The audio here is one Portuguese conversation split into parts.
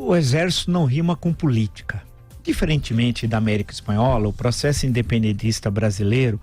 O exército não rima com política. Diferentemente da América Espanhola, o processo independentista brasileiro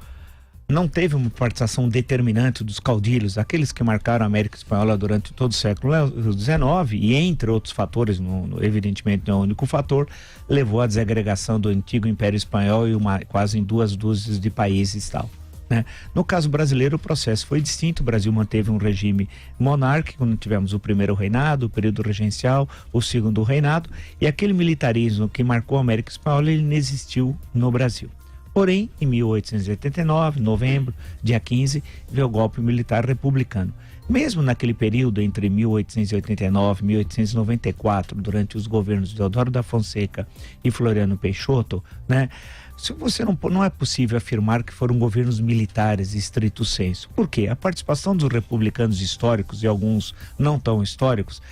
não teve uma participação determinante dos caudilhos, aqueles que marcaram a América Espanhola durante todo o século XIX, e entre outros fatores, evidentemente não é o único fator, levou à desagregação do antigo Império Espanhol e quase em 2 dúzias de países e tal, né? No caso brasileiro, o processo foi distinto. O Brasil manteve um regime monárquico, não tivemos o primeiro reinado, o período regencial, o segundo reinado, e aquele militarismo que marcou a América Espanhola, ele não existiu no Brasil. Porém, em 1889, novembro, dia 15, veio o golpe militar republicano. Mesmo naquele período entre 1889 e 1894, durante os governos de Deodoro da Fonseca e Floriano Peixoto, né? Se você não é possível afirmar que foram governos militares estrito sensu. Por quê? A participação dos republicanos históricos e alguns não tão históricos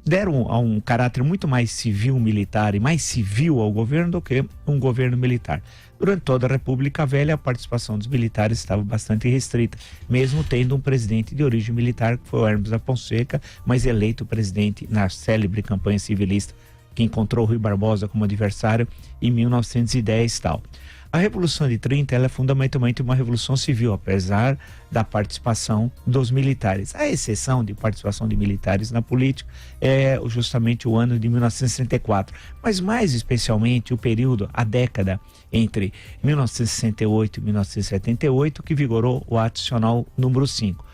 deram um caráter muito mais civil-militar e mais civil ao governo do que um governo militar. Durante toda a República Velha, a participação dos militares estava bastante restrita, mesmo tendo um presidente de origem militar, que foi o Hermes da Fonseca, mas eleito presidente na célebre campanha civilista, que encontrou Rui Barbosa como adversário em 1910 e tal. A Revolução de 30, ela é fundamentalmente uma revolução civil, apesar da participação dos militares. A exceção de participação de militares na política é justamente o ano de 1964, mas mais especialmente o período, a década entre 1968 e 1978, que vigorou o Ato Institucional número 5.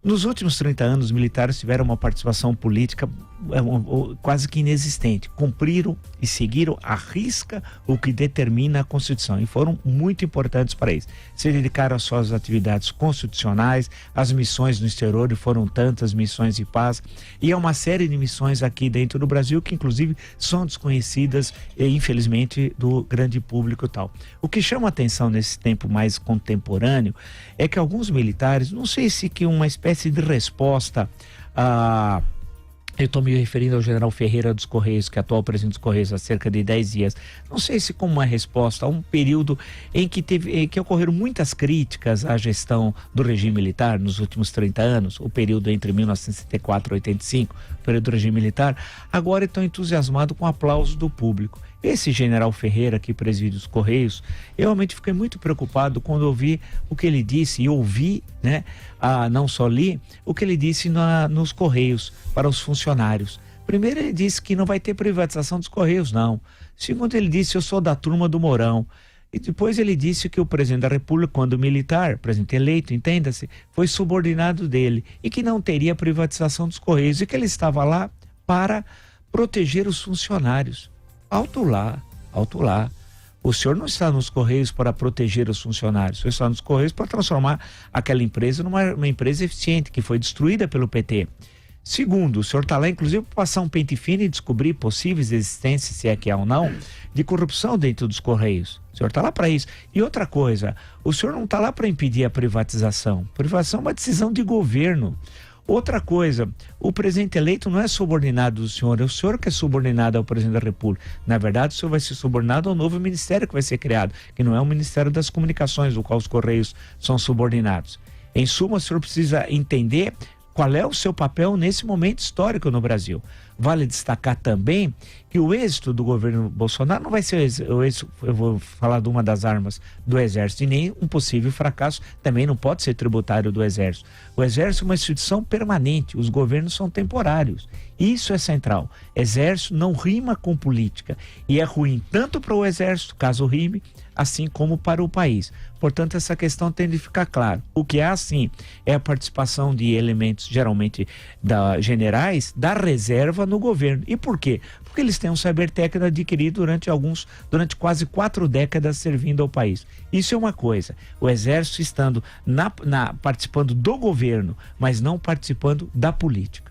Nos últimos 30 anos, os militares tiveram uma participação política quase que inexistente. Cumpriram e seguiram à risca o que determina a Constituição e foram muito importantes para isso. Se dedicaram às suas atividades constitucionais, as missões no exterior, e foram tantas missões de paz, e há uma série de missões aqui dentro do Brasil que inclusive são desconhecidas, infelizmente, do grande público e tal. O que chama a atenção nesse tempo mais contemporâneo é que alguns militares, não sei se que uma espécie de resposta a... Eu estou me referindo ao general Ferreira dos Correios, que é atual presidente dos Correios há cerca de 10 dias. Não sei se como uma resposta a um período em que ocorreram muitas críticas à gestão do regime militar nos últimos 30 anos, o período entre 1964 e 85, o período do regime militar, agora estão entusiasmados com o aplauso do público. Esse general Ferreira que preside os Correios, eu realmente fiquei muito preocupado quando ouvi o que ele disse, e ouvi, né, não só li, o que ele disse nos Correios para os funcionários. Primeiro, ele disse que não vai ter privatização dos Correios, não. Segundo, ele disse: eu sou da turma do Mourão. E depois ele disse que o presidente da República, quando militar, presidente eleito, entenda-se, foi subordinado dele e que não teria privatização dos Correios e que ele estava lá para proteger os funcionários. Alto lá. O senhor não está nos Correios para proteger os funcionários, o senhor está nos Correios para transformar aquela empresa numa empresa eficiente, que foi destruída pelo PT. Segundo, o senhor está lá inclusive para passar um pente fino e descobrir possíveis existências, se é que há ou não, de corrupção dentro dos Correios. O senhor está lá para isso. E outra coisa, o senhor não está lá para impedir a privatização. Privatização é uma decisão de governo. Outra coisa, o presidente eleito não é subordinado do senhor, é o senhor que é subordinado ao presidente da República. Na verdade, o senhor vai ser subordinado ao novo ministério que vai ser criado, que não é o Ministério das Comunicações, do qual os Correios são subordinados. Em suma, o senhor precisa entender qual é o seu papel nesse momento histórico no Brasil. Vale destacar também que o êxito do governo Bolsonaro não vai ser o êxito, eu vou falar de uma das armas do Exército, e nem um possível fracasso também não pode ser tributário do Exército. O Exército é uma instituição permanente, os governos são temporários. Isso é central. Exército não rima com política e é ruim tanto para o Exército, caso rime, assim como para o país. Portanto, essa questão tem de ficar clara. O que há, sim, é a participação de elementos, geralmente generais, da reserva no governo. E por quê? Porque eles têm um saber técnico adquirido durante quase 4 décadas servindo ao país. Isso é uma coisa. O Exército estando participando do governo, mas não participando da política.